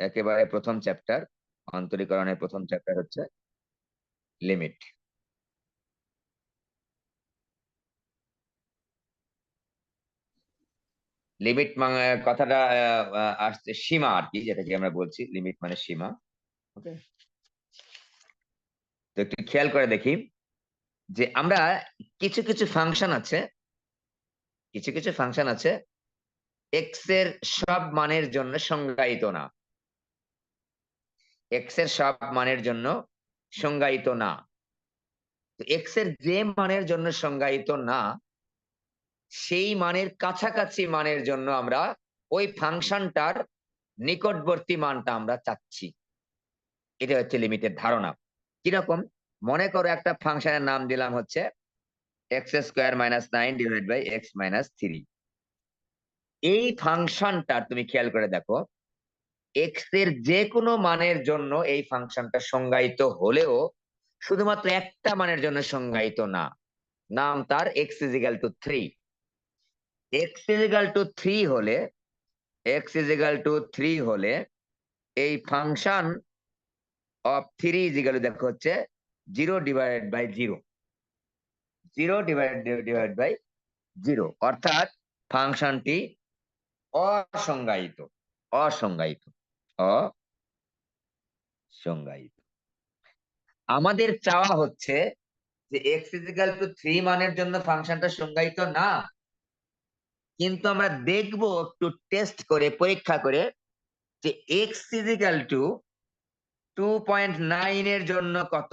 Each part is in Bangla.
একেবারে প্রথম চ্যাপ্টার, অন্তরীকরণের প্রথম চ্যাপ্টার হচ্ছে লিমিট। লিমিট মানে কথাটা আসছে সীমা আর কি, যেটাকে আমরা বলছি লিমিট মানে সীমা। ওকে, তো একটু খেয়াল করে দেখি যে আমরা কিছু কিছু ফাংশন আছে, কিছু কিছু ফাংশন আছে এক্স এর সব মানের জন্য সংজ্ঞায়িত না, এক্স এর সব মানের জন্য সংজ্ঞায়িত না। তো এক্স এর যে মানের জন্য সংজ্ঞায়িত না, সেই মানের কাছাকাছি মানের জন্য আমরা ওই ফাংশনটার নিকটবর্তী মানটা আমরা চাচ্ছি। এটা হচ্ছে লিমিটের ধারণা। কিরকম, মনে করো একটা ফাংশনের নাম দিলাম হচ্ছে x square minus 9 divide by x minus 3। এই ফাংশনটা তুমি খেয়াল করে দেখো, এক্স এর যে কোনো মানের জন্য এই ফাংশনটা সংজ্ঞায়িত হলেও শুধুমাত্র একটা মানের জন্য সংজ্ঞায়িত না, নাম তার x is equal two 3। X is equal two 3 হলে, এক্স ইজ ইকাল টু 3 হলে এই function of 3 is equal two দেখো হচ্ছে 0 ডিভাইডেড বাই 0, 0 ডিভাইড বাই 0, অর্থাৎ ফাংশনটি অসংজ্ঞায়িত, অসংজ্ঞায়িত, অসংজ্ঞায়িত। আমাদের চাওয়া হচ্ছে যে এক্স ইজিক্যাল টু 3 মানের জন্য ফাংশনটা সংজ্ঞায়িত না, কিন্তু আমরা দেখব একটু টেস্ট করে, পরীক্ষা করে যে এক্স ইজিক্যাল টু 2.9 এর জন্য কত,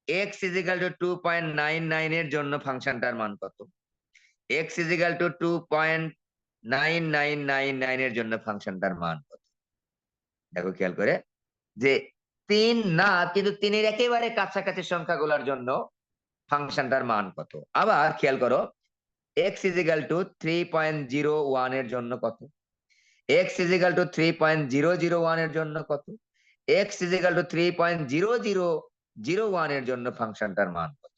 এক্স ইজিক্যাল টু 2.99 এর জন্য ফাংশনটার মান কত, এক্স ইজিক্যাল টু 2.9999 এর জন্য ফাংশনটার মান কত। দেখো খেয়াল করে যে 3 না, কিন্তু 3 এর একেবারে কাছাকাছি সংখ্যাগুলোর জন্য ফাংশনটার মান কত। আবার খেয়াল করো x is equal to 3.01 এর জন্য কত, x is equal to 3.001 এর জন্য কত, x is equal to 3.0001 এর জন্য ফাংশনটার মান কত।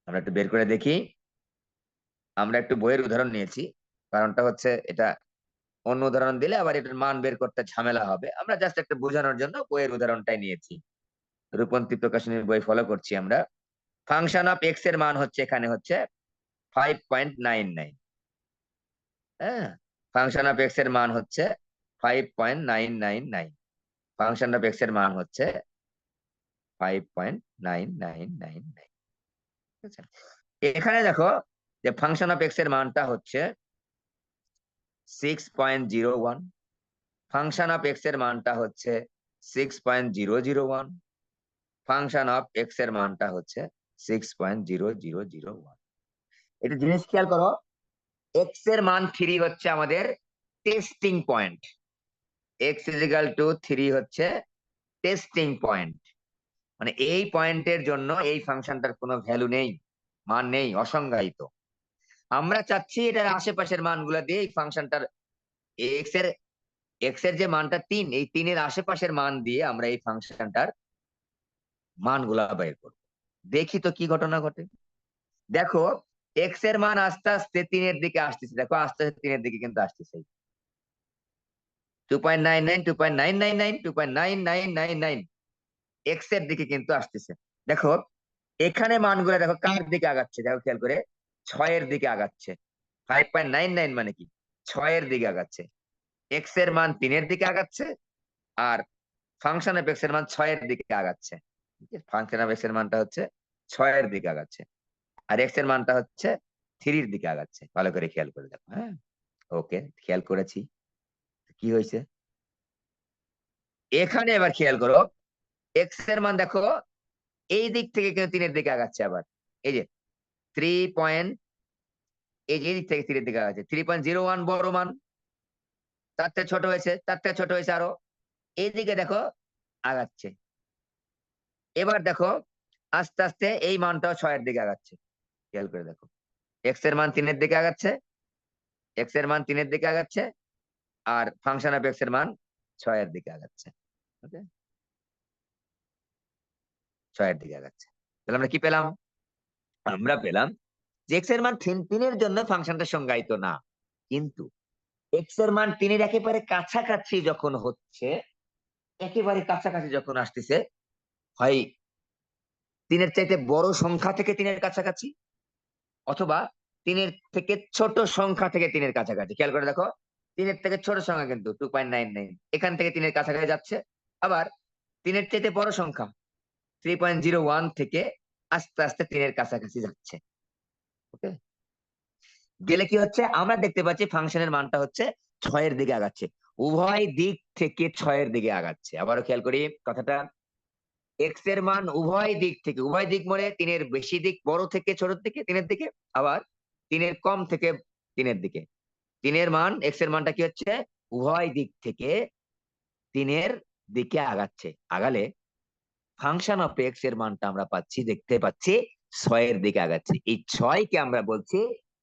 আমরা একটু বের করে দেখি। আমরা একটু বইয়ের উদাহরণ নিয়েছি, কারণটা হচ্ছে এটা অন্য উদাহরণ দিলে আবার এটার মান বের করতে ঝামেলা হবে। আমরা জাস্ট একটা বোঝানোর জন্য বইয়ের উদাহরণটাই নিয়েছি। রূপন্তী প্রকাশনীর বই ফলো করছি আমরা। ফাংশন অফ এক্স এর মান হচ্ছে এখানে হচ্ছে 5.99। হ্যাঁ, ফাংশন অফ এক্স এর মান হচ্ছে 5.999, ফাংশন অফ এক্স এর মান হচ্ছে 5.9999। এখানে দেখো যে ফাংশন অফ এক্স এর মানটা হচ্ছে 6.01, ফাংশন অফ এক্স এর মানটা হচ্ছে 6.001, ফাংশন অফ এক্স এর মানটা হচ্ছে 6.0001। এটা জিনিস খেয়াল করো, এক্স এর মান 3 হচ্ছে আমাদের testing point, x is equal to 3 হচ্ছে টেস্টিং পয়েন্ট, মানে এই পয়েন্টের জন্য এই ফাংশনটার কোনো ভ্যালু নেই, মান নেই, অসংজ্ঞায়িত। আমরা চাচ্ছি এটার আশেপাশের মানগুলো দিয়ে এই ফাংশনটার এক্স এর যে মানটা 3, এই 3 এর আশেপাশের মান দিয়ে আমরা এই ফাংশনটার মানগুলা বের করব। দেখি তো কি ঘটনা ঘটে। দেখো এক্স এর মান আস্তে আস্তে 3 এর দিকে আসতেছে, দেখো আস্তে আস্তে 3 এর দিকে কিন্তু আসতেছে, 2.99, 2.999, 2.9999 এক্স এর দিকে কিন্তু আসতেছে। দেখো এখানে মানগুলো দেখো কার দিকে আগাচ্ছে, দেখো খেয়াল করে 6 এর দিকে আগাচ্ছে। 5.99 মানে কি, 6 এর দিকে আগাচ্ছে। এক্স এর মান 3 এর দিকে আগাচ্ছে, আর ফাংশন অফ এক্স এর মান 6 এর দিকে আগাচ্ছে। ফাংশন অফ এক্স এর মানটা হচ্ছে 6 এর দিকে আগাচ্ছে, আর এক্স এর মানটা হচ্ছে 3 এর দিকে আগাচ্ছে। ভালো করে খেয়াল করে দেখো। হ্যাঁ, ওকে, খেয়াল করেছি। কি হয়েছে এখানে, এবার খেয়াল করো এক্স এর মান দেখো এই দিক থেকে কিন্তু 3 এর দিকে আগাচ্ছে। আবার এই যে 3. এই যে দিক থেকে 3 এর দিকে আগাচ্ছে, 3.01 বড় মান, তার থেকে ছোট হয়েছে, তার থেকে ছোট হয়েছে আরো, এইদিকে দেখো আগাচ্ছে। এবার দেখো আস্তে আস্তে এই মানটাও 6 এর দিকে আগাচ্ছে। খেয়াল করে দেখো এক্স এর মান 3 এর দিকে আগাচ্ছে, এক্স এর মান 3 এর দিকে আগাচ্ছে, আর ফাংশন অফ এক্স এর মান 6 এর দিকে আগাচ্ছে। ওকে, 6 এর দিকে আগাচ্ছে। তাহলে আমরা কি পেলাম, আমরা পেলাম যে এক্স এর মান 3 এর জন্য ফাংশনটা সংজ্ঞায়িত না, কিন্তু এক্স এর মান 3 এর একেবারে কাছাকাছি যখন হচ্ছে একেবারে কাছাকাছি যখন আসতেছে, হয় 3-এর চাইতে বড় সংখ্যা থেকে 3-এর কাছাকাছি, অথবা 3-এর থেকে ছোট সংখ্যা থেকে 3-এর কাছাকাছি। খেয়াল করে দেখো, 3-এর থেকে ছোট সংখ্যা কিন্তু 2.99, এখান থেকে 3-এর কাছাকাছি যাচ্ছে। আবার 3-এর চাইতে বড় সংখ্যা 3.01 থেকে আস্তে আস্তে 3-এর কাছাকাছি যাচ্ছে। ওকে, গেলে কি হচ্ছে, আমরা দেখতে পাচ্ছি ফাংশনের মানটা হচ্ছে 6-এর দিকে আগাচ্ছে, উভয় দিক থেকে 6-এর দিকে আগাচ্ছে। আবারও খেয়াল করি কথাটা, এক্স এর মান উভয় দিক থেকে, উভয় দিক মানে 3-এর বেশি দিক বড় থেকে ছোট দিকে 3-এর দিকে, আবার 3-এর কম থেকে 3-এর দিকে। 3-এর মান, এক্স এর মানটা কি হচ্ছে, উভয় দিক থেকে 3-এর দিকে আগাচ্ছে। আগালে ফাংশন অফ এক্স এর মানটা আমরা পাচ্ছি, দেখতে পাচ্ছি 6-এর দিকে আগাচ্ছে। এই 6কে আমরা বলছি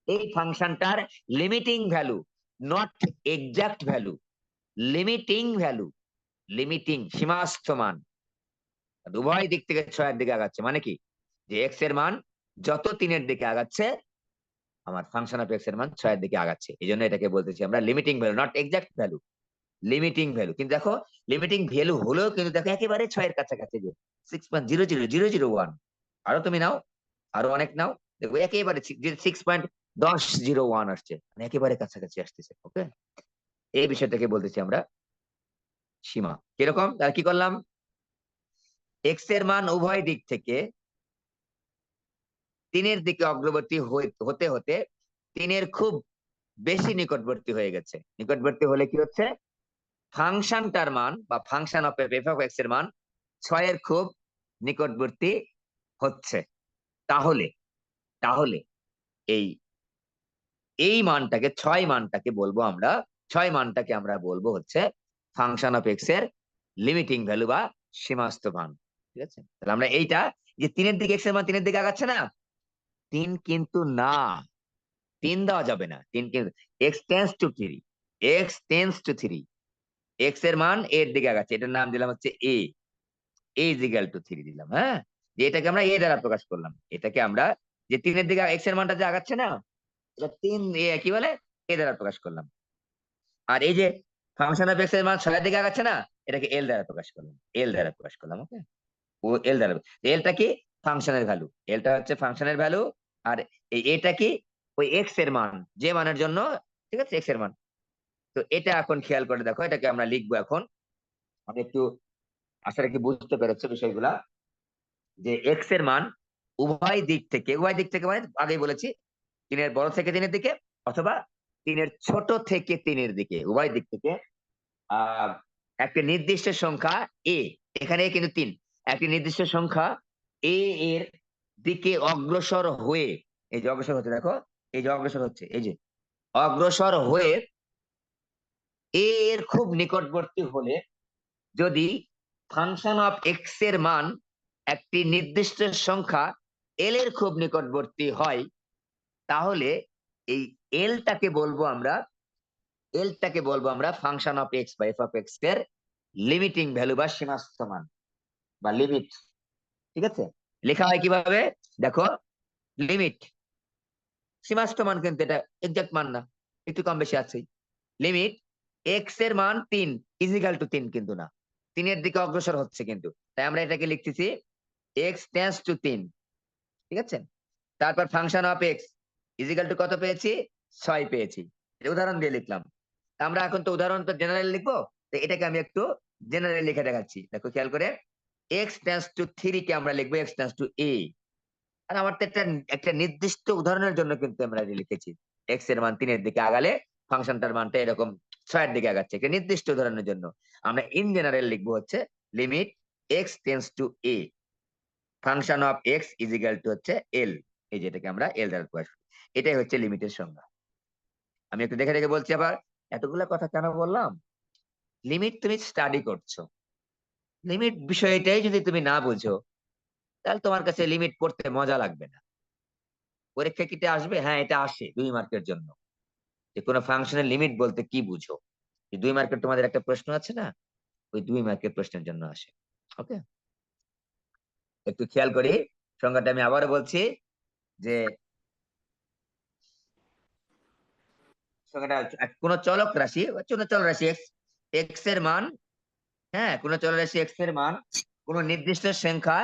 এই ফাংশনটার limiting value, not exact value, limiting value, limiting সীমাস্থ মান। উভয় দিক থেকে 6-এর দিকে আগাচ্ছে মানে কি, যে এক্স এর মান যত 3-এর দিকে আগাচ্ছে, আমার ফাংশন অফ এক্স এর মান 6-এর দিকে আগাচ্ছে। এই জন্য এটাকে বলতেছি আমরা limiting value, not exact value, limiting value. কিন্তু দেখো, লিমিটিং ভ্যালু হলেও কিন্তু দেখো একেবারে 6-এর কাছাকাছি, যে 6.00001। আরো তুমি নাও, আরো অনেক নাও, দেখো একেবারে 6.1001 আসছে, মানে একেবারে কাছাকাছি আসতেছে। ওকে, এই বিষয়টাকে বলতেছি আমরা সীমা। কিরকম, আর কি করলাম, এক্স এর মান উভয় দিক থেকে 3-এর দিকে অগ্রবর্তী হতে হতে 3-এর খুব বেশি নিকটবর্তী হয়ে গেছে। নিকটবর্তী হলে কি হচ্ছে, ফাংশনটার মান বা function of F of x এর মান 6-এর খুব নিকটবর্তী হচ্ছে। তাহলে তাহলে এই এই মানটাকে 6 মানটাকে বলবো আমরা, 6 মানটাকে আমরা বলবো হচ্ছে ফাংশন অফ এক্স এর লিমিটিং ভ্যালু বা সীমাস্থ মান। ঠিক আছে, তাহলে আমরা এইটা, যে 3-এর দিকে এক্স এর মান 3-এর দিকে আগাচ্ছে না, 3 কিন্তু না, 3 দেওয়া যাবে না, 3 কিন্তু x tends to 3, x tends to 3, x এর মান এর দিকে আগাচ্ছে, এটার নাম দিলাম হচ্ছে এ, এ ইজ ইকুয়াল টু 3 দিলাম। হ্যাঁ, যে এটাকে আমরা এ দ্বারা প্রকাশ করলাম, এটাকে আমরা, যে 3-এর দিকে এক্স এর মানটা যে আগাচ্ছে না, এটা 3 এ কি বলে, এ দ্বারা প্রকাশ করলাম। আর এই যে ফাংশন অফ এক্স এর মান 6-এর দিকে আগাচ্ছে না, এটাকে এল দ্বারা প্রকাশ করলাম, এল দ্বারা প্রকাশ করলাম। ওকে, ও এল দ্বারা, এলটা কি, ফাংশনের ভ্যালু, এলটা হচ্ছে ফাংশনের ভ্যালু। আর এই এটা কি, ওই এক্স এর মান, যে মানের জন্য, ঠিক আছে, এক্স এর মান। তো এটা এখন খেয়াল করে দেখো, এটাকে আমরা লিখবো এখন। আমি একটু আশা রাখি বুঝতে পেরেছো বিষয়গুলা, যে এক্স এর মান উভয় দিক থেকে, উভয় দিক থেকে মানে আগেই বলেছি 3-এর বড় থেকে 3-এর দিকে, অথবা 3-এর ছোট থেকে 3-এর দিকে, উভয় দিক থেকে আহ একটা নির্দিষ্ট সংখ্যা এ, এখানে কিন্তু 3, একটি নির্দিষ্ট সংখ্যা এ এর দিকে অগ্রসর হয়ে, এই যে অগ্রসর হচ্ছে দেখো, এই যে অগ্রসর হচ্ছে, এই যে অগ্রসর হয়ে এ এর খুব নিকটবর্তী হলে, যদি ফাংশন অফ এক্স এর মান একটি নির্দিষ্ট সংখ্যা এল এর খুব নিকটবর্তী হয়, তাহলে এই এলটাকে বলবো আমরা, এলটাকে বলবো আমরা ফাংশন অফ এক্স বা এফ অফ এক্স এর লিমিটিং ভ্যালু বা সীমাস্থ মান বা লিমিট। ঠিক আছে, লেখা হয় কিভাবে দেখো, লিমিট, সীমাস্থ মান কিন্তু এটা এক্সাক্ট মান না, একটু কম বেশি আছেই। লিমিট এক্স এর মান 3 ইজিক্যাল টু 3 কিন্তু না, 3-এর দিকে অগ্রসর হচ্ছে কিন্তু, তাই আমরা এটাকে লিখতেছি এক্স টেন্স টু 3। ঠিক আছে, তারপর function of x is equal to কত পেয়েছি, 6 পেয়েছি, এটা উদাহরণ দিয়ে লিখলাম। আমরা এখন তো উদাহরণ তো জেনারেল লিখবো, তো এটাকে আমি একটু জেনারেল লিখে দেখাচ্ছি, দেখো খেয়াল করে, এক্স টেন্স টু 3 কে আমরা লিখবো এক্স টেন্স টু এ। আর আমার তো একটা একটা নির্দিষ্ট উদাহরণের জন্য কিন্তু আমরা এটা লিখেছি, এক্স এর মান 3-এর দিকে আগালে ফাংশনটার মানটা এরকম 6-এর দিকে আগাচ্ছে, একটা নির্দিষ্ট উদাহরণের জন্য। আমরা ইন জেনারেল লিখবো হচ্ছে limit x tends to A, function of x is equal two হচ্ছে এল, এই যেটাকে আমরা এল দ্বারা প্রকাশ করি। এটাই হচ্ছে লিমিটের সংজ্ঞা। আমি একটু দেখে দেখে বলছি আবার, এতগুলা কথা কেন বললাম, লিমিট তুমি স্টাডি করছো, লিমিট বিষয়টাই যদি তুমি না বুঝো, তাহলে তোমার কাছে লিমিট পড়তে মজা লাগবে না। পরীক্ষা কিতে আসবে, হ্যাঁ এটা আসে 2 মার্কের জন্য, যে কোনো ফাংশনের লিমিট বলতে কি বুঝো, এই 2 মার্কের তোমাদের একটা প্রশ্ন আছে না, ওই 2 মার্কের প্রশ্নের জন্য আসে। ওকে, একটু খেয়াল করি সংজ্ঞাটা আমি আবারও বলছি, যে সংজ্ঞাটা কোন চলক রাশি, চল রাশি এক্স, এক্স এর মান হ্যাঁ, কোন চলরাশি x এর মান কোন নির্দিষ্ট সংখ্যা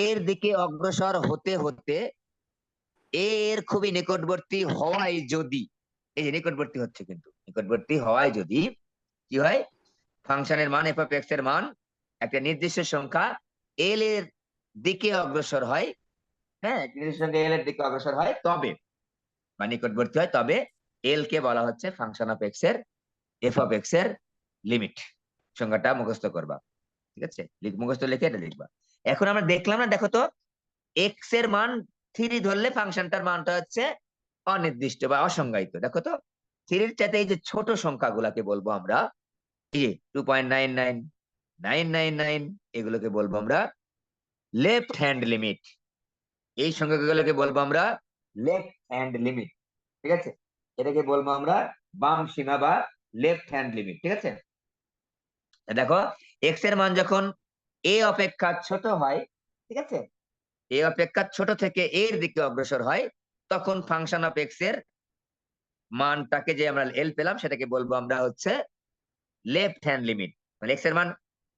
এর দিকে অগ্রসর হতে হতে এর খুবই নিকটবর্তী হওয়ায় যদি, এই যে নিকটবর্তী হচ্ছে কিন্তু নিকটবর্তী হওয়ায় যদি কি হয়, ফাংশনের মান f of x এর মান একটা নির্দিষ্ট সংখ্যা l এর দিকে অগ্রসর হয়, হ্যাঁ, একটা নির্দিষ্ট সংখ্যা l এর দিকে অগ্রসর হয় তবে, বা নিকটবর্তী হয় তবে l কে বলা হচ্ছে ফাংশন অফ x এর f of x এর লিমিট। সংখ্যাটা মুখস্থ করবা, ঠিক আছে? মুখস্থ লিখে এটা লিখবা। এখন আমরা দেখলাম না, দেখো তো x এর মান 3 ধরলে ফাংশনটার মানটা হচ্ছে অনির্দিষ্ট বা অসংজ্ঞায়িত। দেখো তো 3 এর চাইতে এই যে ছোট সংখ্যাগুলাকে বলবো আমরা, এই যে 2.99999 এগুলোকে বলবো আমরা লেফট হ্যান্ড লিমিট। এই সংখ্যাগুলোকে বলবো আমরা লেফট হ্যান্ড লিমিট, ঠিক আছে? এটাকে বলবো আমরা বাম সীমা বা লেফট হ্যান্ড লিমিট, ঠিক আছে? দেখো x এর মান যখন a অপেক্ষা ছোট হয়, ঠিক আছে, a অপেক্ষা ছোট থেকে এর দিকে অগ্রসর হয়, তখন ফাংশন অফ x এর মানটাকে যে আমরা l পেলাম সেটাকে বলবো আমরা হচ্ছে লেফট হ্যান্ড লিমিট। মানে x এর মান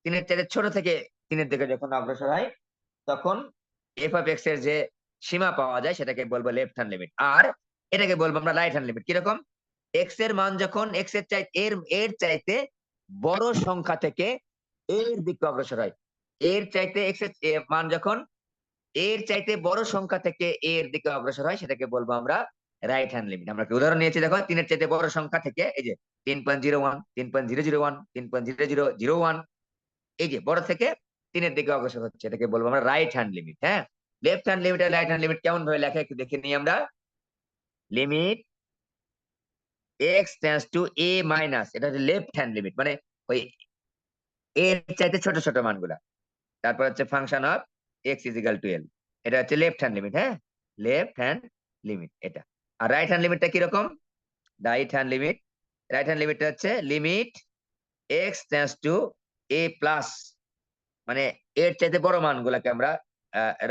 3 এর চাইতে ছোট থেকে 3 এর দিকে যখন অগ্রসর হয় তখন f of x এর যে সীমা পাওয়া যায় সেটাকে বলবো লেফট হ্যান্ড লিমিট। আর এটাকে বলবো আমরা রাইট হ্যান্ড লিমিট। কিরকম? x এর মান যখন x এর চাইতে এর চাইতে বড় সংখ্যা থেকে এর দিকে অগ্রসর হয়, এর চাইতে x এর মান যখন এর চাইতে বড় সংখ্যা থেকে এর দিকে অগ্রসর হয় সেটাকে বলবো আমরা রাইট হ্যান্ড লিমিট। আমরা একটা উদাহরণ নিয়েছি, দেখো 3 এর চাইতে বড় সংখ্যা থেকে এই যে 3.01 3.001 3.0001, এই যে বড় থেকে 3 এর দিকে অগ্রসর হচ্ছে, এটাকে বলবো আমরা রাইট হ্যান্ড লিমিট। হ্যাঁ, লেফট হ্যান্ড লিমিট আর রাইট হ্যান্ড লিমিট কেমন ভাবে লেখা একটু দেখে নিই আমরা। Limit x tends to a minus, এটা হচ্ছে লেফট হ্যান্ড লিমিট, মানে ওই এর চাইতে ছোট ছোট মানগুলা। তারপর হচ্ছে function of x is equal two l, এটা হচ্ছে লেফট হ্যান্ড লিমিট। হ্যাঁ, লেফট হ্যান্ড লিমিট এটা। আর রাইট হ্যান্ড লিমিটটা কিরকম? রাইট হ্যান্ড লিমিটটা হচ্ছে limit x tends to a plus, মানে এর চাইতে বড় মানগুলাকে আমরা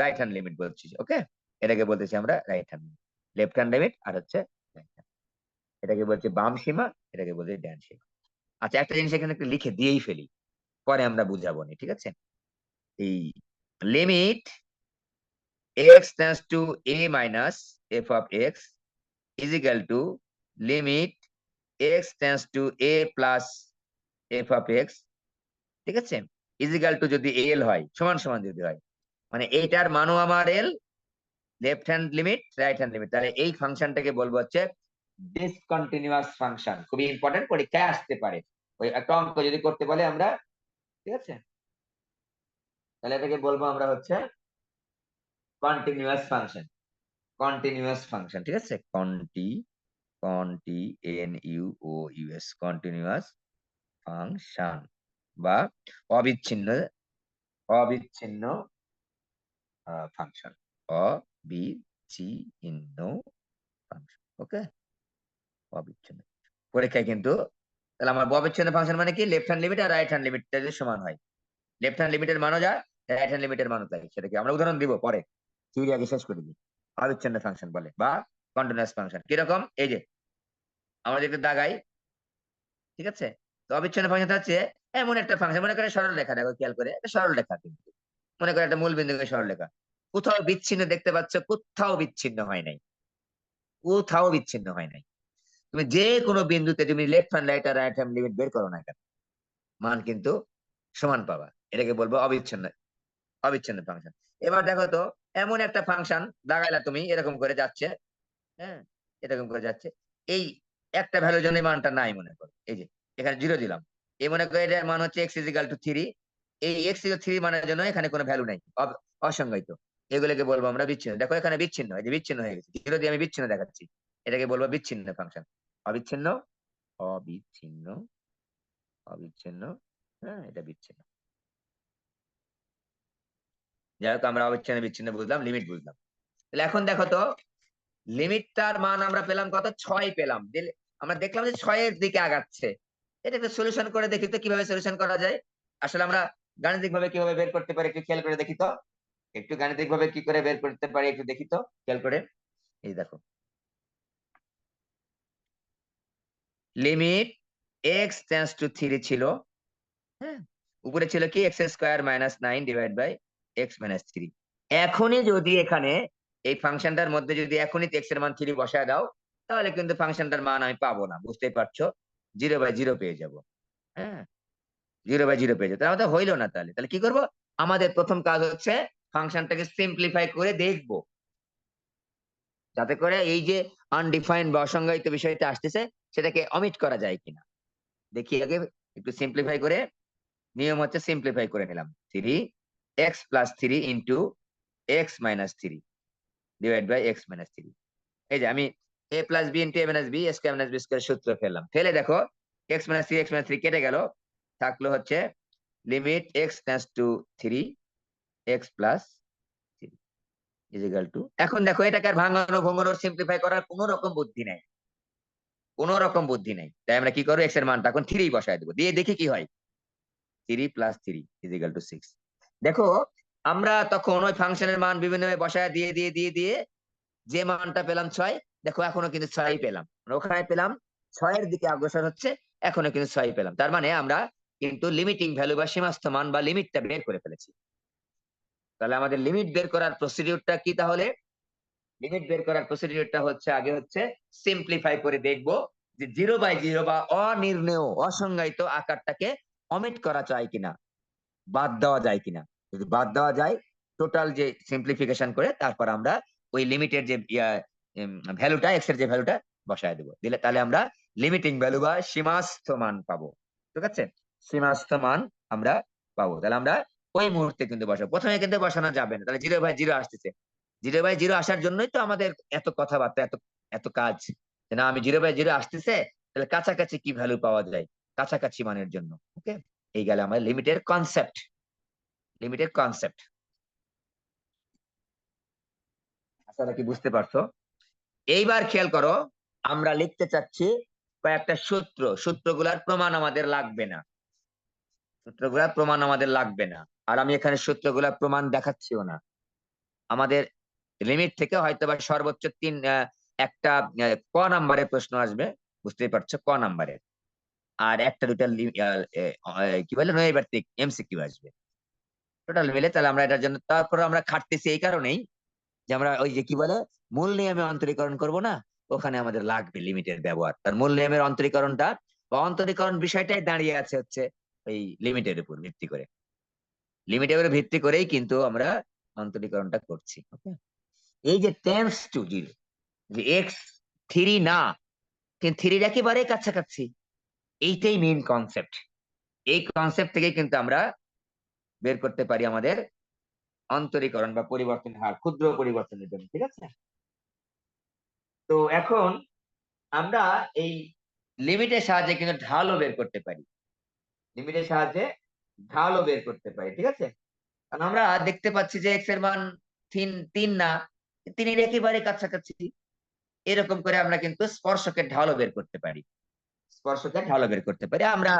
রাইট হ্যান্ড লিমিট বলছি। ওকে, এটাকে বলতেছি আমরা right hand limit. Left hand limit আর হচ্ছে right hand। এটাকে বলছি বাম সীমা, এটাকে বলছি ডান সীমা। আচ্ছা, একটা জিনিস এখানে একটু লিখে দিয়েই ফেলি, পরে আমরা বুঝাবো নি, ঠিক আছে? এই limit x tends to a minus f of x is equal to limit x tends to a plus f of x, ঠিক আছে, is equal to যদি l হয়, সমান সমান যদি হয়, মানে এইটার মানও আমার l, left hand limit right hand limit, তাহলে এই ফাংশনটাকে বলবো হচ্ছে ডিসকন্টিনিউয়াস ফাংশন। খুবই ইম্পর্টেন্ট, পরীক্ষায় আসতে পারে। ওই একটা অঙ্ক যদি করতে বলে আমরা, ঠিক আছে, তাহলে এটাকে বলবো আমরা হচ্ছে কন্টিনিউয়াস ফাংশন। কন্টিনিউয়াস ফাংশন, ঠিক আছে, কন্টিনিউয়াস কন্টিনিউয়াস ফাংশন বা অবিচ্ছিন্ন অবিচ্ছিন্ন ফাংশন, অবিচ্ছিন্ন ফাংশন। ওকে, অবিচ্ছিন্ন। পরীক্ষায় কিন্তু, তাহলে আমার অবিচ্ছিন্ন ফাংশন মানে কি, লেফট হ্যান্ড লিমিট আর রাইট হ্যান্ড লিমিট যদি সমান হয়, লেফট হ্যান্ড লিমিটের মানও যা, রাইট হ্যান্ড লিমিটের মানও তাই। সেটাকে আমরা উদাহরণ দিব পরে, থিওরি আগে শেষ করে দিই। অবিচ্ছিন্ন ফাংশন বলে বা কন্টিনিউয়াস ফাংশন। কিরকম? এই যে আমরা যদি দাগাই, ঠিক আছে, তো অবিচ্ছিন্ন ফাংশনটা হচ্ছে এমন একটা ফাংশন, মনে করে সরল রেখা, দেখো খেয়াল করে, এটা সরল রেখা কিন্তু, মনে করে একটা মূল বিন্দুকে সরল রেখা, কোথাও বিচ্ছিন্ন দেখতে পাচ্ছ? কোথাও বিচ্ছিন্ন হয় নাই, কোথাও বিচ্ছিন্ন হয় নাই। তুমি যে কোনো বিন্দুতে তুমি লেফট হ্যান্ড রাইট আর রাইট হ্যান্ড লিমিট বের করো না কেন, মান কিন্তু সমান পাবা। এটাকে বলবো অবিচ্ছিন্ন অবিচ্ছিন্ন ফাংশন। এবার দেখো তো, এমন একটা ফাংশন দাগাইলা তুমি, এরকম করে যাচ্ছে, হ্যাঁ, এরকম করে যাচ্ছে, এই একটা ভ্যালুর জন্য এই মানটা নাই মনে করো, এই যে এখানে 0 দিলাম, এই মনে করো এটার মান হচ্ছে x ইজ ইকুয়াল টু 3, এই x ইজ 3 মানের জন্য এখানে কোনো ভ্যালু নাই, অসংজ্ঞায়িত। এগুলোকে বলবো আমরা বিচ্ছিন্ন। দেখো এখানে বিচ্ছিন্ন, এই যে বিচ্ছিন্ন হয়ে গেছে, 0 দিয়ে আমি বিচ্ছিন্ন দেখাচ্ছি, এটাকে বলবো বিচ্ছিন্ন ফাংশন। অবিচ্ছিন্ন অবিচ্ছিন্ন অবিচ্ছিন্ন, হ্যাঁ, এটা বিচ্ছিন্ন। যাই হোক, আমরা অবিচ্ছিন্ন বিচ্ছিন্ন বুঝলাম, লিমিট বুঝলাম। তাহলে এখন দেখো তো, লিমিটটার মান আমরা পেলাম কত? 6 পেলাম। আমরা দেখলাম যে 6 এর দিকে আগাচ্ছে। এটা একটা সলিউশন করে দেখি তো কিভাবে সলিউশন করা যায়। আসলে আমরা গাণিতিক ভাবে কিভাবে বের করতে পারি একটু খেয়াল করে দেখি তো। একটু গাণিতিক ভাবে কি করে বের করতে পারি একটু দেখি তো খেয়াল করে। এই দেখো, লিমিট x টেন্ডস টু 3 ছিল, হ্যাঁ, উপরে ছিল কি x square minus 9 divide by x minus 3। এখনই যদি এখানে এই ফাংশনটার মধ্যে যদি এখনই এক্স এর মান 3 বসায় দাও, তাহলে কিন্তু ফাংশনটার মান আমি পাবো না, বুঝতেই পারছো, 0/0 পেয়ে যাব। হ্যাঁ, 0/0 পেয়ে যাবো, তাহলে আমাদের হইলো না। তাহলে তাহলে কি করব, আমাদের প্রথম কাজ হচ্ছে ফাংশনটাকে সিম্পলিফাই করে দেখবো, যাতে করে এই যে আনডিফাইন্ড বা অসংজ্ঞায়িত বিষয়টা আসতেছে সেটাকে অমিট করা যায় কিনা দেখি আগে। একটু সিম্পলিফাই করে, নিয়ম হচ্ছে সিম্পলিফাই করে নিলাম। 3x+3 into x minus 3 divide by x minus 3। এই যে আমি a plus b into a minus b square minus b square সূত্র ফেললাম, ফেলে দেখো x-3 কেটে গেল, থাকলো হচ্ছে limit x tends to 3 x plus 3 is equal to. এখন দেখো এটাকে আর ভাঙানো ভঙ্গানোর সিম্পলিফাই করার কোনো রকম বুদ্ধি নাই, কোনো রকম বুদ্ধি নাই। তাই আমরা কি করবো, x এর মানটা এখন 3 বসায় দেবো, দিয়ে দেখি কি হয়। 3 + 3 ইজ ইকুয়াল টু 6। দেখো আমরা তখন ওই ফাংশনের মান বিভিন্ন বসায় দিয়ে দিয়ে দিয়ে দিয়ে যে মানটা পেলাম 6, দেখো এখনো কিন্তু 6 পেলাম, ওখানে পেলাম 6 এর দিকে অগ্রসর হচ্ছে, এখনো কিন্তু 6 পেলাম। তার মানে আমরা কিন্তু লিমিটিং ভ্যালু বা সীমাস্থ মান বা লিমিটটা বের করে ফেলেছি। তাহলে আমাদের লিমিট বের করার প্রসিডিউরটা কি, তাহলে লিমিট বের করার প্রসিডিউরটা হচ্ছে আগে হচ্ছে সিম্পলিফাই করে দেখব যে 0/0 বা অনির্ণেয় অসংজ্ঞায়িত আকারটাকে অমিট করা যায় কিনা, বাদ দেওয়া যায় কিনা। যদি বাদ দেওয়া যায়, টোটাল যে সিম্পলিফিকেশন করে তারপর আমরা ওই লিমিটের যে ভ্যালুটা, এক্স এর যে ভ্যালুটা বসায় দেবো, দিলে তাহলে আমরা লিমিটিং ভ্যালু বা সীমাস্থ মান পাবো। ঠিক আছে, সীমাস্থ মান আমরা পাবো। তাহলে আমরা ওই মুহূর্তে কিন্তু বসাবো, প্রথমে কিন্তু বসানো যাবে না, তাহলে 0/0 আসতেছে। 0/0 আসার জন্যই তো আমাদের এত কথাবার্তা, এত এত কাজ, যে না আমি 0/0 আসতেছে, তাহলে কাছাকাছি কি ভ্যালু পাওয়া যায়, কাছাকাছি মানের জন্য। ওকে, এই গেল আমার লিমিটের কনসেপ্ট, লিমিটের কনসেপ্ট। আসলে কি বুঝতে পারছো? এইবার খেয়াল করো, আমরা লিখতে চাচ্ছি কয়েকটা সূত্র, সূত্রগুলার প্রমাণ আমাদের লাগবে না, সূত্রগুলার প্রমাণ আমাদের লাগবে না। আর আমি এখানে সূত্রগুলার প্রমাণ দেখাচ্ছিও না। আমাদের লিমিট থেকে হয়তো বা সর্বোচ্চ একটা ক নাম্বারের প্রশ্ন আসবে, বুঝতেই পারছো, ক নাম্বারের। আর একটা দুটা কি বলে নৈর্ব্যক্তিক এমসিকিউ আসবে, টোটাল মিলে। তাহলে আমরা এটার জন্য তারপর আমরা খাটতেছি এই কারণেই যে আমরা ওই যে কি বলে মূল নিয়মে অন্তরীকরণ করব না, ওখানে আমাদের লাগবে লিমিটের ব্যবহার। তার মূল নিয়মের অন্তরীকরণটা বা অন্তরীকরণ বিষয়টাই দাঁড়িয়ে আছে হচ্ছে এই লিমিটের উপর ভিত্তি করে, লিমিটের উপর ভিত্তি করেই কিন্তু আমরা অন্তরীকরণটা করছি। ওকে, এই যে টেন্ডস টু 0, যে এক্স 3 না, কিন্তু 3 একেবারে কাছাকাছি, এইটাই মেইন কনসেপ্ট। এই কনসেপ্ট থেকে কিন্তু আমরা বের করতে পারি আমাদের অন্তরীকরণ বা পরিবর্তন হার, ক্ষুদ্র পরিবর্তনের জন্য। ঠিক আছে, তো এখন আমরা এই লিমিটের সাহায্যে কিন্তু ঢালও বের করতে পারি, লিমিটের সাহায্যে ঢালও বের করতে পারি। ঠিক আছে, কারণ আমরা দেখতে পাচ্ছি যে এক্স এর মান 3 না, 3 একেবারে কাছাকাছি। এরকম করে আমরা কিন্তু স্পর্শকের ঢালও বের করতে পারি, স্পর্শকের ঢালও বের করতে পারি। আমরা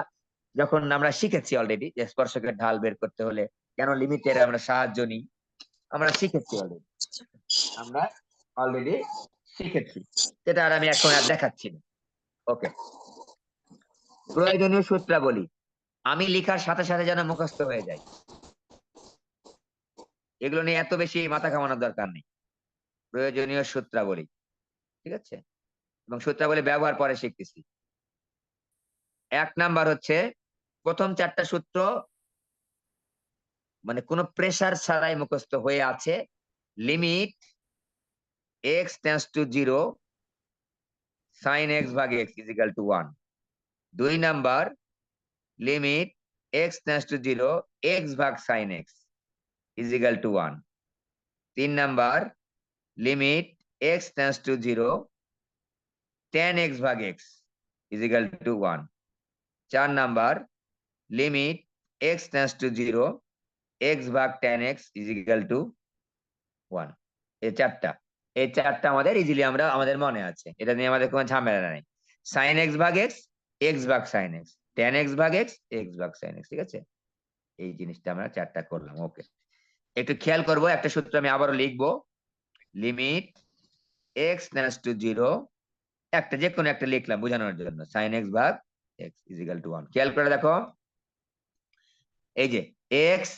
যখন আমরা শিখেছি অলরেডি যে স্পর্শকের ঢাল বের করতে হলে কেন লিমিটের আমরা সাহায্য নিই, আমরা শিখেছি অলরেডি, আমরা অলরেডি শিখেছি, সেটা আর আমি এখন আর দেখাচ্ছি না। ওকে, প্রয়োজনীয় সূত্রাবলী আমি লিখার সাথে সাথে যেন মুখস্থ হয়ে যায়, এগুলো নিয়ে এত বেশি মাথা ঘামানোর দরকার নেই। প্রয়োজনীয় সূত্রাবলী, ঠিক আছে, এবং সূত্রাবলী ব্যবহার পরে শিখতেছি। 1 নাম্বার হচ্ছে প্রথম 4টা সূত্র মানে কোনো প্রেসার ছাড়াই মুখস্থ হয়ে আছে। Limit x tends to 0 sin x ভাগ x is equal to 1। 2 number limit x tends to 0 x ভাগ sin x is equal to 1। 3 number limit x tends to 0 tan x ভাগ x is equal to 1। 4 number limit x tends to 0 x ভাগ tan x is equal to 1। এই চারটা আমাদের ইজিলি আমরা আমাদের মনে আছে, এটা নিয়ে আমাদের কোনো ঝামেলা নাই। sin x ভাগ x, x ভাগ sin x, tan x ভাগ x, x ভাগ sin x। ঠিক আছে, এই জিনিসটা আমরা চারটা করলাম। ওকে, একটু খেয়াল করবো, একটা সূত্র আমি আবারও লিখবো। লিমিট x টেন্ডস টু 0, একটা যে কোনো একটা লিখলাম বোঝানোর জন্য, sin x ভাগ x ইজ ইকুয়াল টু 1। খেয়াল করে দেখো, এই যে এক্স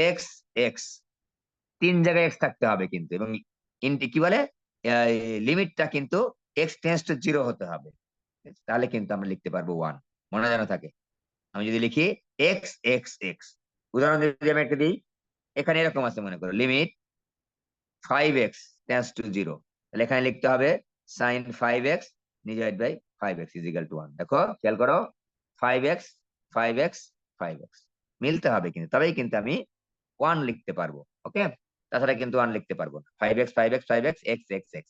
এক্স এক্স, 3 জায়গায় এক্স থাকতে হবে কিন্তু, এবং কি বলে লিমিটটা কিন্তু এক্স টেন্ডস টু 0 হতে হবে, তাহলে কিন্তু আমরা লিখতে পারবো 1। মনে যেন থাকে। আমি যদি লিখি এক্স এক্স এক্স, উদাহরণ যদি আমি একটা দিই, এখানে এরকম আছে মনে করো লিমিট 5x টেন্ডস টু 0, তাহলে এখানে লিখতে হবে sin 5x divide by 5x is equal to 1। দেখো খেয়াল করো, 5x 5x 5x মিলতে হবে কিন্তু, তবেই কিন্তু আমি 1 লিখতে পারবো। ওকে, তাছাড়া কিন্তু 1 লিখতে পারবো না। 5x 5x 5x x x x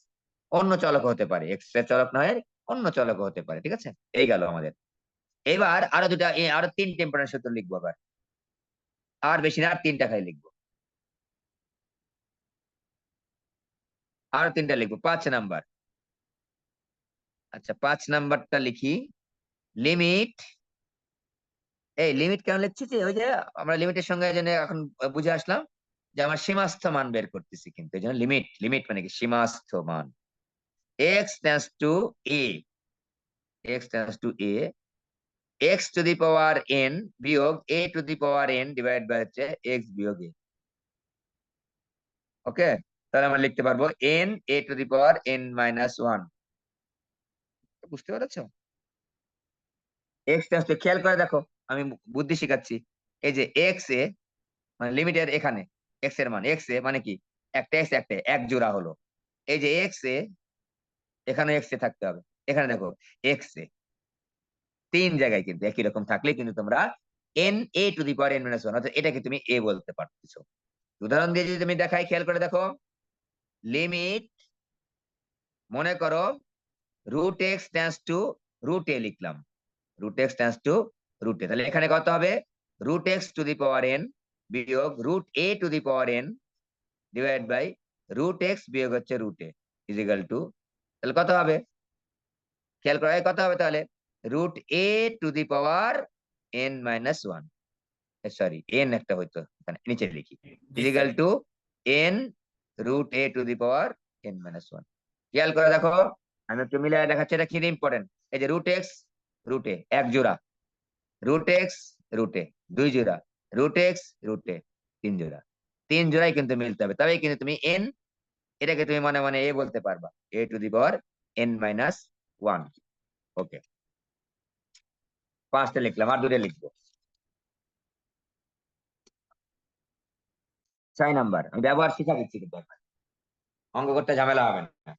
অন্য চলক হতে পারে, x এর চলক নয়, অন্য চলক হতে পারে। ঠিক আছে, এই গেল আমাদের। এবার আরো দুটা আরো 3 টেম্পারেচার সূত্র লিখবো আবার, আর বেশি না, আর 3টা খালি লিখবো, আরো 3টা লিখবো। 5 নাম্বার, আচ্ছা 5 নাম্বারটা লিখি। লিমিট, এই লিমিট কেন লিখছি, যে ওই যে আমরা লিমিটের সঙ্গে জন্য এখন বুঝে আসলাম যে আমার সীমাস্থ মান বের করতেছি, কিন্তু এই জন্য লিমিট, লিমিট মানে কি সীমাস্থ মান। x tends to a, x tends to a, x to the power n বিয়োগ a to the power n divide by হচ্ছে x বিয়োগ a। ওকে, তাহলে আমরা লিখতে পারবো n a to the power n minus 1। বুঝতে পেরেছো? x টেন্ডস টু, খেয়াল করে দেখো, আমি বুদ্ধি শিখাচ্ছি। এই যে x এ মানে লিমিটের এখানে এক্স এর মান, এক্স এ মানে কি একটা এক্স, একটা এক জোড়া হলো। এই যে এক্স এ, এখানে এক্স এ থাকতে হবে। এখানে দেখো এক্স এ 3 জায়গায় কিন্তু একই রকম থাকলে কিন্তু তোমরা N A to the power n minus 1 অর্থাৎ এটাকে তুমি এ বলতে পারতেছো। উদাহরণ দিয়ে যদি তুমি দেখাই, খেয়াল করে দেখো, লিমিট মনে করো root x tends to root a লিখলাম, root x tends to root a, তাহলে এখানে কত হবে root x to the power n বিয়োগ root a to the power n divide by root x বিয়োগ হচ্ছে root a is equal to, তাহলে কত হবে খেয়াল করা, কত হবে তাহলে root a to the power n minus 1, sorry n একটা হইতো এখানে নিচে লিখি, g is sir. Equal to n root a to the power n minus 1। খেয়াল করে দেখো, আমি একটু মিলাই দেখাচ্ছি, এটা কি ইম্পর্টেন্ট। এই যে রুট এক্স রুট এ এক জোড়া, রুট এক্স রুট এ 2 জোড়া, রুট এক্স রুট এ 3 জোড়া, 3 জোড়াই কিন্তু মিলতে হবে, তবেই কিন্তু তুমি এন, এটাকে তুমি মানে মানে এ বলতে পারবা, a to the power n minus 1। Okay, 5টা লিখলাম, আর 2টা লিখবো। 6 নাম্বার, আমি ব্যবহার শিখা দিচ্ছি কিন্তু এখন। অঙ্ক করতে ঝামেলা হবে না।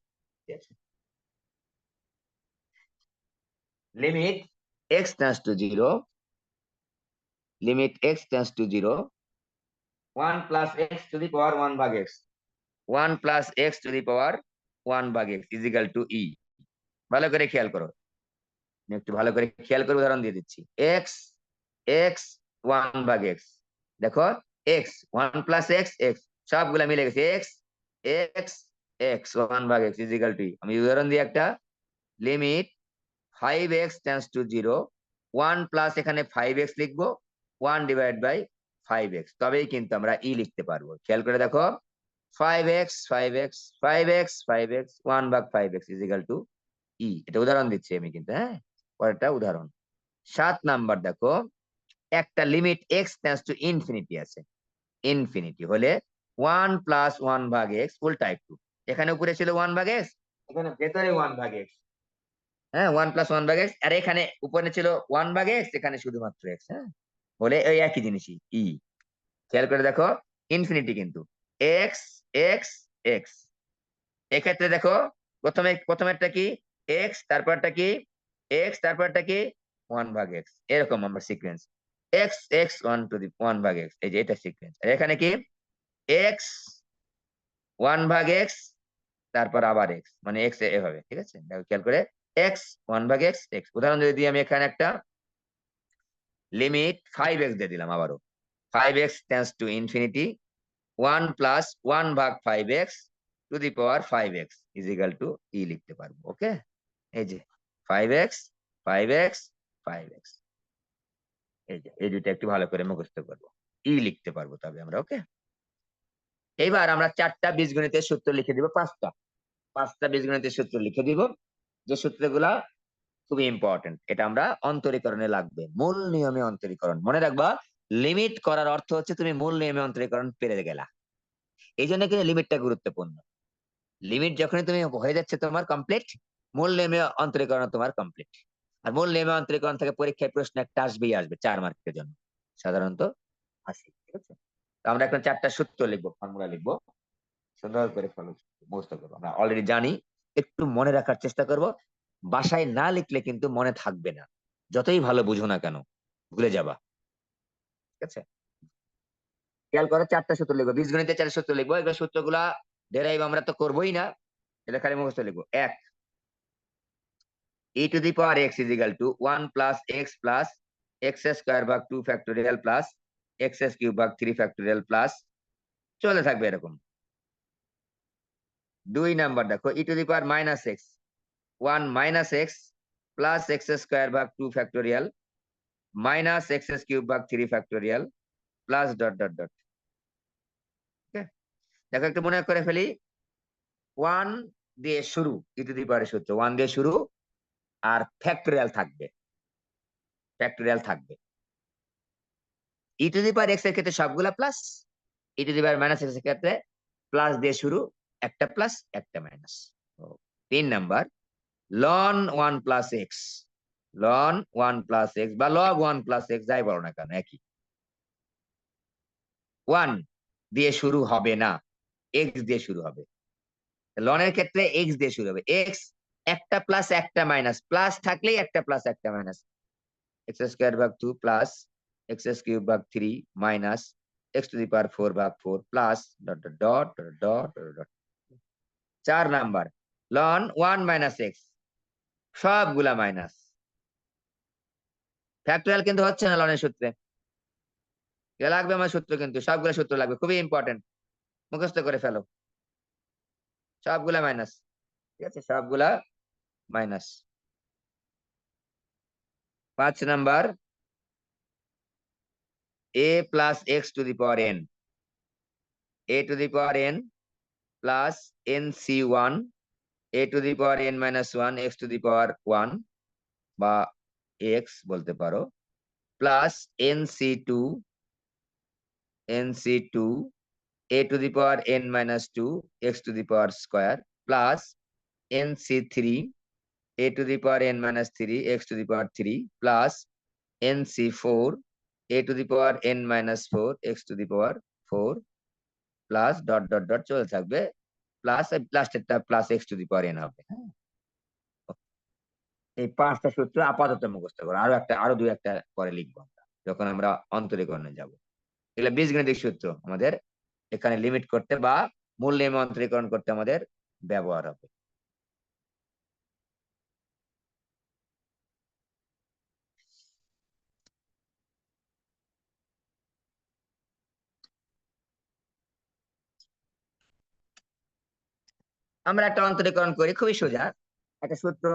Limit x tends to 0, limit x tends to 0, 1 plus x to the power 1 ভাগ এক্স, 1 plus x to the power 1 ভাগ এক্স ইজ ইকাল টু ই। ভালো করে খেয়াল করো, আমি একটু ভালো করে খেয়াল করে উদাহরণ দিয়ে দিচ্ছি। এক্স এক্স 1 ভাগ এক্স, দেখো এক্স 1 প্লাস এক্স এক্স সবগুলা মিলে গেছে, এক্স এক্স এক্স 1 ভাগ এক্স ইজ ইকাল টু ই। আমি উদাহরণ দিই একটা, limit 5x tends to 0, 1 plus এখানে 5x লিখবো 1 ডিভাইড বাই 5x, তবেই কিন্তু আমরা ই লিখতে পারবো। খেয়াল করে দেখো 5x 5x 5x 5x 1 ভাগ 5x ইজ ইকাল টু ই। এটা উদাহরণ দিচ্ছি আমি কিন্তু, হ্যাঁ পরেরটা উদাহরণ। 7 নাম্বার দেখো, একটা limit x tends to infinity আছে, ইনফিনিটি হলে 1 প্লাস 1 ভাগ x উল্টা একটু, এখানে উপরে ছিল 1 ভাগ x, এখানে ভেতরে 1 ভাগ x, হ্যাঁ 1 প্লাস 1 ভাগ এক্স, আর এখানে উপরে ছিল 1 ভাগ এক্স, এখানে শুধুমাত্র এক্স, হ্যাঁ বলে ওই একই জিনিসই ই। খেয়াল করে দেখো ইনফিনিটি কিন্তু এক্স এক্স এক্স, এক্ষেত্রে দেখো প্রথমেরটা কি এক্স, তারপরটা কি এক্স, তারপরটা কি 1 ভাগ এক্স, এরকম আমরা sequence x x 1 to the 1 ভাগ এক্স, এই যে এটা সিকোয়েন্স। আর এখানে কি এক্স 1 ভাগ এক্স তারপর আবার এক্স, মানে এক্স এভাবে। ঠিক আছে, দেখো খেয়াল করে এক্স 1 ভাগ এক্স এক্স। উদাহরণ যদি দিই আমি এখানে একটা লিমিট 5x দিয়ে দিলাম আবারও, 5x tends to infinity, 1 plus 1 ভাগ 5x to the power 5x is equal to e লিখতে পারবো। ওকে, এই যে 5x 5x 5x, এই যে এই দুটো একটু ভালো করে মুখস্থ করবো, ই লিখতে পারবো তবে আমরা। ওকে, এইবার আমরা 4টা বীজগণিতের সূত্র লিখে দিব, 5টা বীজগণিতের সূত্র লিখে দিব, যে সূত্রগুলা খুবই ইম্পর্টেন্ট, এটা আমরা অন্তরীকরণে লাগবে, মূল নিয়মে অন্তরীকরণ মনে রাখবা। লিমিট করার অর্থ হচ্ছে তুমি মূল নিয়মে অন্তরীকরণ পেরে গেলা। এই জন্য কিন্তু লিমিটটা গুরুত্বপূর্ণ। লিমিট যখনই তুমি হয়ে যাচ্ছে তোমার কমপ্লিট, মূল নিয়মে অন্তরীকরণ তোমার কমপ্লিট। আর মূল নিয়মে অন্তরীকরণ থেকে পরীক্ষায় প্রশ্ন একটা আসবেই আসবে 4 মার্কের জন্য সাধারণত আসে। ঠিক আছে, তো আমরা এখন 4টা সূত্র লিখবো, ফর্মুলা লিখবো, সুন্দর করে ফলো মুখস্থ করবো। আমরা অলরেডি জানি, একটু মনে রাখার চেষ্টা করব। বাসায় না লিখলে কিন্তু মনে থাকবে না, যতই ভালো বুঝো না কেন ভুলে যাবা। ঠিক আছে, খেয়াল করে 4টা সূত্র লিখবো, বীজগণিতে 4 সূত্র লিখবো। এগুলো সূত্রগুলা ডেরাইভ আমরা তো করবোই না, এটা খালি মুখস্থ লিখবো। 1, e to the power x is equal to 1 plus x square ভাগ 2 ফ্যাক্টোরিয়াল প্লাস x কিউব ভাগ 3 ফ্যাক্টোরিয়াল প্লাস চলে থাকবে এরকম। 2 নাম্বার দেখো, e to the power minus x 1 minus x plus x square ভাগ 2 ফ্যাক্টোরিয়াল মাইনাস x কিউব ভাগ 3 factorial plus dot dot dot. দেখো একটু মনে করে ফেলি, 1 দিয়ে শুরু, e to the power সূত্র 1 দিয়ে শুরু, আর ফ্যাক্টোরিয়াল থাকবে, ফ্যাক্টোরিয়াল থাকবে। e to the power x এর ক্ষেত্রে সবগুলা plus, e to the power minus x এর ক্ষেত্রে প্লাস দিয়ে শুরু, একটা প্লাস একটা minus. 3 number, ln 1 plus x, ln 1 plus x বা log 1 প্লাস এক্স যাই বলো না কেন একই। 1 দিয়ে শুরু হবে না, এক্স দিয়ে শুরু হবে। ln এর ক্ষেত্রে এক্স দিয়ে শুরু হবে। এক্স একটা প্লাস একটা মাইনাস, প্লাস থাকলেই একটা প্লাস একটা মাইনাস। এক্স স্কয়ার ভাগ 2 প্লাস এক্স কিউব ভাগ 3 মাইনাস এক্স টু দি পাওয়ার 4 ভাগ 4 plus dot dot dot dot dot. 4 number, ln 1 minus x, সবগুলা মাইনাস। ফ্যাক্টোরিয়াল কিন্তু হচ্ছে না লনের সূত্রে, এ লাগবে আমার সূত্র, কিন্তু সবগুলা সূত্র লাগবে, খুবই ইম্পর্টেন্ট, মুখস্থ করে ফেলো। সবগুলা মাইনাস, ঠিক আছে, সবগুলা minus. 5 number, a plus x to the power n, a to the power n plus nc1, a to the power n minus 1 x to the power 1 বা x বলতে পারো, plus nc2, a to the power n minus 2 x to the power square plus nc3, a to the power n minus 3 x to the power 3 plus nc4, a to the power n minus 4 x to the power 4 plus dot dot dot চলে থাকবে, প্লাস প্লাসটা plus x to the power n হবে। এই 5টা সূত্র আপাতত মুখস্থ করো, আরো 2-1টা পরে লিখবো আমরা যখন আমরা অন্তরীকরণে যাব। এগুলো বীজগণিতিক সূত্র, আমাদের এখানে লিমিট করতে বা মূল নিয়মে অন্তরীকরণ করতে আমাদের ব্যবহার হবে। আমরা একটা অন্তরীকরণ করি, খুবই সোজা একটা সূত্র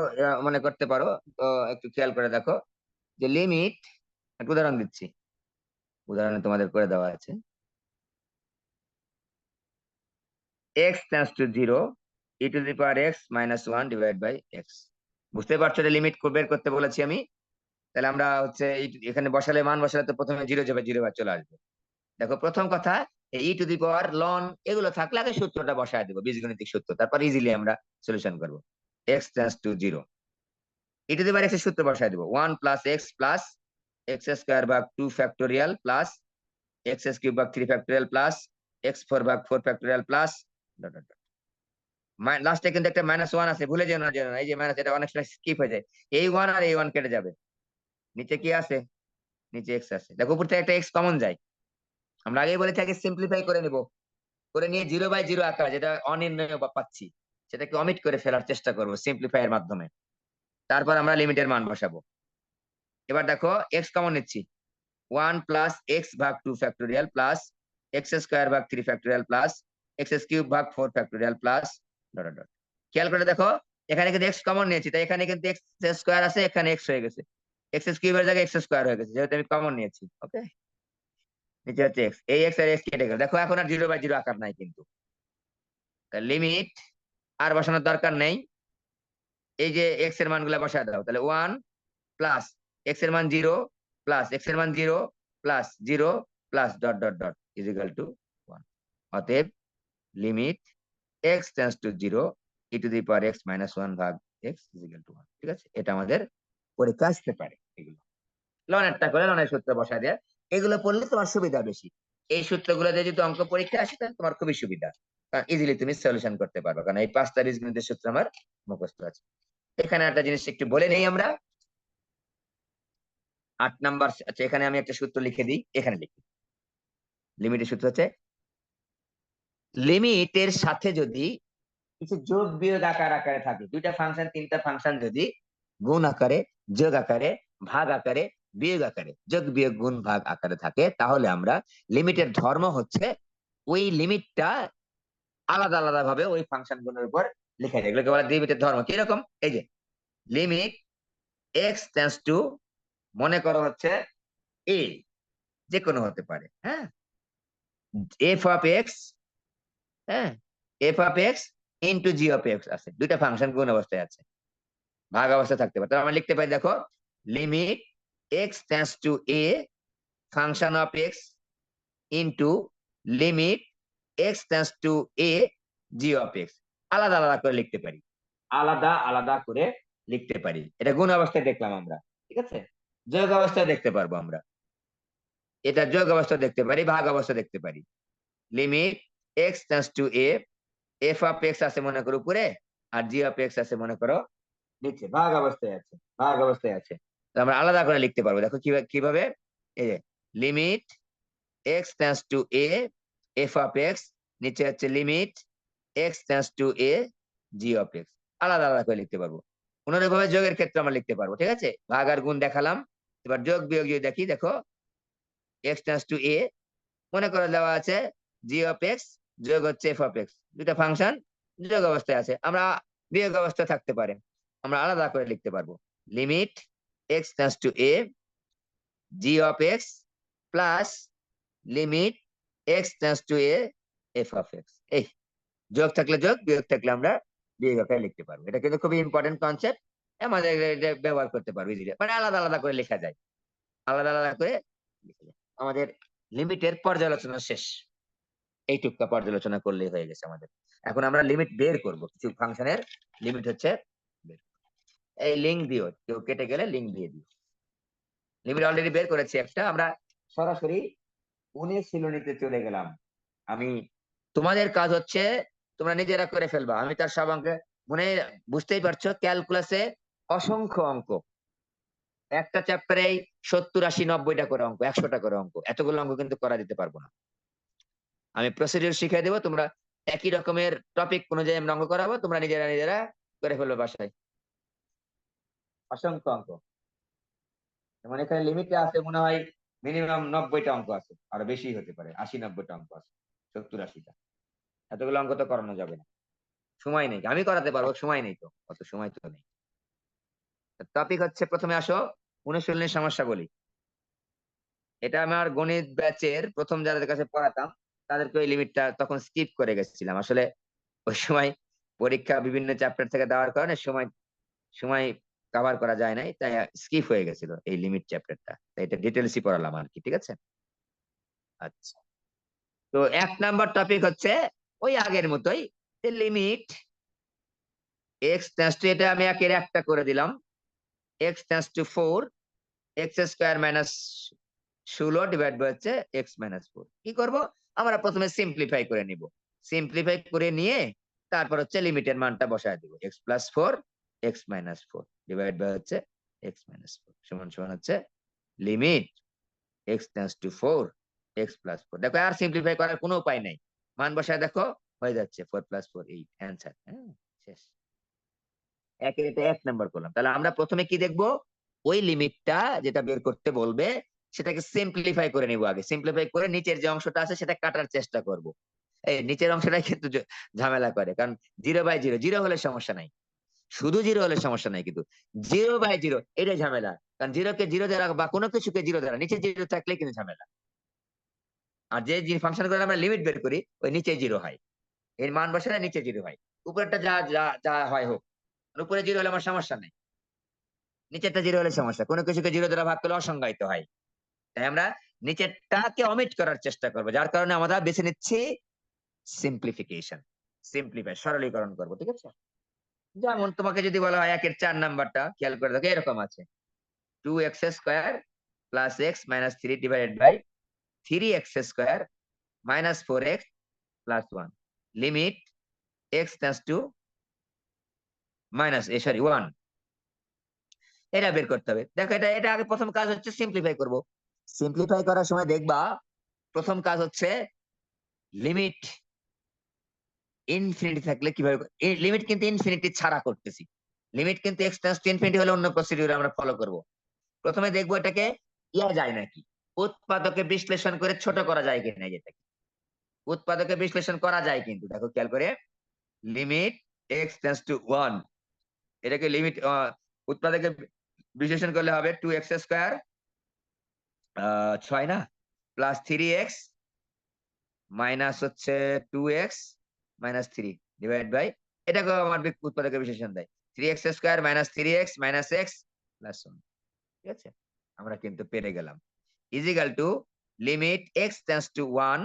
মনে করতে পারো। তো একটু খেয়াল করে দেখো যে লিমিট, একটা উদাহরণ দিচ্ছি, উদাহরণে তোমাদের করে দেওয়া আছে, x tends to 0 e to the power x minus 1 divide by x। বুঝতে পারছো যে লিমিট বের করতে বলেছি আমি। তাহলে আমরা হচ্ছে এখানে বসালে, মান বসালে তো প্রথমে 0 যাবে, 0 বার চলে আসবে। দেখো প্রথম কথা, ই টু দি পাওয়ার লন এগুলো থাকলে আগে সূত্রটা বসায় দেবো, বীজগণিতিক সূত্র, তারপর ইজিলি আমরা সলিউশন করবো। x tends to 0, E two the power x এর সূত্র বসায় দেবো, 1 plus x plus x square ভাগ 2 ফ্যাক্টোরিয়াল প্লাস এক্স কিউব ভাগ 3 ফ্যাক্টোরিয়াল প্লাস x4 ভাগ 4 ফ্যাক্টোরিয়াল প্লাস ডট ডট। লাস্টে কিন্তু একটা -1 আছে, ভুলে যেও না, যেন এই যে মাইনাস, এটা অনেক সময় স্কিপ হয়ে যায়, এই 1 আর এই 1 কেটে যাবে, নিচে কি আছে, নিচে x আছে। দেখো উপর থেকে একটা x কমন যায়, আমরা আগেই বলে থাকি সিম্পলিফাই করে নিব, করে নিয়ে 0/0 আকার যেটা অনির্ণয় পাচ্ছি সেটাকে অমিট করে ফেলার চেষ্টা করবো সিম্পলিফাই এর মাধ্যমে, তারপর আমরা লিমিটের মান বসাবো। এবার দেখো x কমন নিচ্ছি, 1 প্লাস এক্স ভাগ 2 ফ্যাক্টোরিয়াল প্লাস এক্স স্কয়ার ভাগ 3 ফ্যাক্টোরিয়াল প্লাস এক্স কিউব ভাগ 4 ফ্যাক্টোরিয়াল প্লাস ডট ডট। খেয়াল করে দেখো এখানে কিন্তু x কমন নিয়েছি, তাই এখানে কিন্তু এক্স স্কয়ার আছে, এখানে x হয়ে গেছে, এক্স কিউবের জায়গায় এক্স স্কয়ার হয়ে গেছে যেহেতু আমি কমন নিয়েছি। ওকে, নিচে হচ্ছে x, এই x আর x কেটে গেল, দেখো এখন আর 0/0 আকার নাই কিন্তু, লিমিট আর বসানোর দরকার নেই, এই যে x এর মানগুলো বসায় দাও, তাহলে 1 প্লাস x এর মান 0 প্লাস x এর মান 0 plus 0 plus dot dot dot is equal to 1। অতএব limit x tends to 0 e to the power x minus 1 ভাগ x ইজ ইকুয়াল টু 1। ঠিক আছে, এটা আমাদের পরীক্ষা আসতে পারে। এগুলো লনেরটা করে লনের সূত্র বসায় দেয়, এগুলো পড়লে তোমার সুবিধা বেশি। এই সূত্রগুলো দিয়ে যদি অঙ্ক পরীক্ষা আসে তাহলে তোমার খুবই সুবিধা, কারণ ইজিলি তুমি সলিউশন করতে পারবে, কারণ এই 5টা বীজগণিতের সূত্র আমার মুখস্থ আছে। এখানে একটা জিনিস একটু বলে নেই আমরা, 8 নাম্বার। আচ্ছা, এখানে আমি একটা সূত্র লিখে দিই, এখানে লিখি। লিমিটের সূত্র হচ্ছে লিমিটের সাথে যদি কিছু যোগ বিয়োগ আকারে থাকে, দুইটা ফাংশন তিনটা ফাংশন যদি গুণ আকারে, যোগ আকারে, ভাগ আকারে, বিয়োগ আকারে, যোগ বিয়োগ গুণ ভাগ আকারে থাকে, তাহলে আমরা লিমিটের ধর্ম হচ্ছে ওই লিমিটটা আলাদা আলাদা ভাবে ওই ফাংশন গুলোর উপর লেখা যায়। এগুলোকে বলা লিমিটের ধর্ম। কিরকম? এই যে লিমিট এক্স টেন্ডস টু, মনে করো হচ্ছে এ, যে কোনো হতে পারে, হ্যাঁ, এফ অফ এক্স, হ্যাঁ, F of x into G of x আছে, দুইটা ফাংশন গুণ অবস্থায় আছে, ভাগ অবস্থা থাকতে পারে। তাহলে আমরা লিখতে পারি, দেখো, limit x tends two A function of x into limit x tends two A G of x. আলাদা আলাদা করে লিখতে পারি, আলাদা আলাদা করে লিখতে পারি। এটা গুণ অবস্থায় দেখলাম আমরা, ঠিক আছে। যোগ অবস্থায় দেখতে পারবো আমরা, এটা যোগ অবস্থা দেখতে পারি, ভাগ অবস্থা দেখতে পারি। Limit x tends two A, F of x আছে মনে করো উপরে, আর জি অফ এক্স আছে মনে করো নিচে, ভাগ অবস্থায় আছে, ভাগ অবস্থায় আছে। আমরা আলাদা করে লিখতে পারবো, দেখো কিভাবে। এই যে limit x tends two A, F of x, নিচে হচ্ছে limit x tends two A, G of x. আলাদা আলাদা করে লিখতে পারবো। অনুরূপভাবে যোগের ক্ষেত্রে আমরা লিখতে পারবো, ঠিক আছে। ভাগ আর গুণ দেখালাম, এবার যোগ বিয়োগ যদি দেখি, দেখো এক্স টেন্ডস টু এ, মনে করে দেওয়া আছে জি অফ এক্স যোগ হচ্ছে এফ অফ এক্স, দুটা ফাংশন যোগ অবস্থায় আছে, আমরা বিয়োগ অবস্থায় থাকতে পারে, আমরা আলাদা করে লিখতে পারবো। Limit x tends two A, G of x plus limit x tends two A, F of x. এই যোগ থাকলে যোগ, বিয়োগ থাকলে আমরা বিয়োগ আকারে লিখতে পারবো। এটা কিন্তু খুবই ইম্পর্টেন্ট কনসেপ্ট, আমাদের এটা ব্যবহার করতে পারবো ইজিলি, মানে আলাদা আলাদা করে লেখা যায়, আলাদা আলাদা করে লিখা যায়। আমাদের লিমিটের পর্যালোচনা শেষ, এইটুকু পর্যালোচনা করলেই হয়ে গেছে আমাদের। এখন আমরা লিমিট বের করব, কিছু ফাংশনের লিমিট হচ্ছে বের। এই লিঙ্ক দিও, কেউ কেটে গেলে লিঙ্ক দিয়ে দিও। লিমিট অলরেডি বের করেছি একটা, আমরা সরাসরি 19 শ্রেণীতে চলে গেলাম। আমি, তোমাদের কাজ হচ্ছে তোমরা নিজেরা করে ফেলবা, আমি তার সব অঙ্কে মনে, বুঝতেই পারছো ক্যালকুলাসে অসংখ্য অঙ্ক, একটা চ্যাপ্টারে 70 80 90টা করে অঙ্ক, 100টা করে অঙ্ক, এতগুলো অঙ্ক কিন্তু করা দিতে পারবো না। আমি প্রসিডিউর শিখিয়ে দেবো, তোমরা একই রকমের টপিক অনুযায়ী আমরা অঙ্ক করাবো, তোমরা নিজেরা নিজেরা করে ফেলবে বাসায়। অসংখ্য অঙ্ক, যেমন এখানে লিমিটে আছে মনে হয় মিনিমাম 90টা অঙ্ক আছে, আরো বেশি হতে পারে, 80 90টা অঙ্ক আছে, 70 80টা। এতগুলো অঙ্ক তো করানো যাবে না, সময় নেই। আমি করাতে পারবো, সময় নেই তো, অত সময় তো নেই। টপিক হচ্ছে, প্রথমে আসো অনুশীলনের সমস্যা বলি। এটা আমার গণিত ব্যাচের প্রথম যাদের কাছে পড়াতাম, তাদেরকে ওই লিমিটটা তখন স্কিপ করে গেছিলাম আসলে। ওই সময় পরীক্ষা বিভিন্ন চ্যাপ্টার থেকে দেওয়ার কারণে সময় সময় কভার করা যায় নাই, তাই স্কিপ হয়ে গেছিল এই লিমিট চ্যাপ্টারটা, তাই এটা ডিটেলসই পড়ালাম আর কি, ঠিক আছে। আচ্ছা, তো 1 নাম্বার টপিক হচ্ছে ওই আগের মতোই, লিমিট এক্স টেন্ডস টু, এটা আমি একের একটা করে দিলাম, x tends to 4 x square minus 16 divide by হচ্ছে এক্স মাইনাস 4। কি করব, আমরা প্রথমে সিম্পলিফাই করে নিব, সিম্পলিফাই করে নিয়ে তারপর হচ্ছে লিমিটের মানটা বসায় দিব, x plus 4 x minus 4 divide by হচ্ছে এক্স মাইনাস 4 সমান সমান হচ্ছে limit x tends to 4 x plus 4। দেখো আর সিম্পলিফাই করার কোনো উপায় নাই, মান বসায় দেখো হয়ে যাচ্ছে 4 প্লাস 4 8, অ্যান্সার। হ্যাঁ, শেষ। একের এটা 1 নাম্বার করলাম। তাহলে আমরা প্রথমে কি দেখবো, ওই লিমিটটা যেটা বের করতে বলবে সেটাকে সিম্পলিফাই করে নিব আগে, সিম্পলিফাই করে নিচের যে অংশটা আছে সেটা কাটার চেষ্টা করব। এই নিচের অংশটাই কিন্তু ঝামেলা করে, কারণ 0/0, 0 হলে সমস্যা নাই, শুধু 0 হলে সমস্যা নাই, কিন্তু 0/0 এটাই ঝামেলা, কারণ 0 কে 0 দ্বারা বা কোনো কিছুকে 0 দ্বারা, নিচে 0 থাকলে কিন্তু ঝামেলা। আর যে ফাংশন করে আমরা লিমিট বের করি ওই নিচে 0 হয়, এর মান বসালে নিচে 0 হয়, উপরেরটা যা যা যা হয় হোক, উপরে 0 হলে আমার সমস্যা নেই, নিচেরটা 0 হলে সমস্যা, কোনো কিছুকে 0 দ্বারা ভাগ করলে অসংজ্ঞায়িত হয়। তাই আমরা নিচেরটাকে অমিট করার চেষ্টা করবো, যার কারণে আমরা বেছে নিচ্ছি সিম্পলিফিকেশন, সিম্পলিফাই, সরলীকরণ করবো, ঠিক আছে? যেমন তোমাকে যদি বলা হয় ১ এর ৪ নাম্বারটা খেয়াল করে দেখো এরকম আছে। 2x square plus x minus 3 divided by 3x square minus 4x plus 1 limit x tends to minus sorry 1। এটা বের করতে হবে। দেখো এটা আগে প্রথম কাজ হচ্ছে সিম্পলিফাই করব। সিম্পলিফাই করার সময় দেখবা প্রথম কাজ হচ্ছে লিমিট ইনফিনিটি থাকলে কিভাবে লিমিট কিন্তু ইনফিনিটি ছাড়া করতেছি। লিমিট কিন্তু x টেন্ডস টু ইনফিনিটি হলে অন্য প্রসিডিউর আমরা ফলো করব। প্রথমে দেখবো এটাকে যায় নাকি, উৎপাদকে বিশ্লেষণ করে ছোট করা যায় কিনা, যেটাকে উৎপাদকে বিশ্লেষণ করা যায় কিন্তু দেখো খেয়াল করে লিমিট x টেন্ডস টু 1, এটাকে লিমিট উৎপাদকে বিশ্লেষণ করলে হবে 2x স্কয়ার 6 না প্লাস 3x মাইনাস হচ্ছে 2x মাইনাস 3 ডিভাইড বাই এটাকে আমার উৎপাদকে বিশ্লেষণ দেয় 3x square minus 3x minus x plus 1। ঠিক আছে, আমরা কিন্তু পেরে গেলাম is equal to limit x tends two 1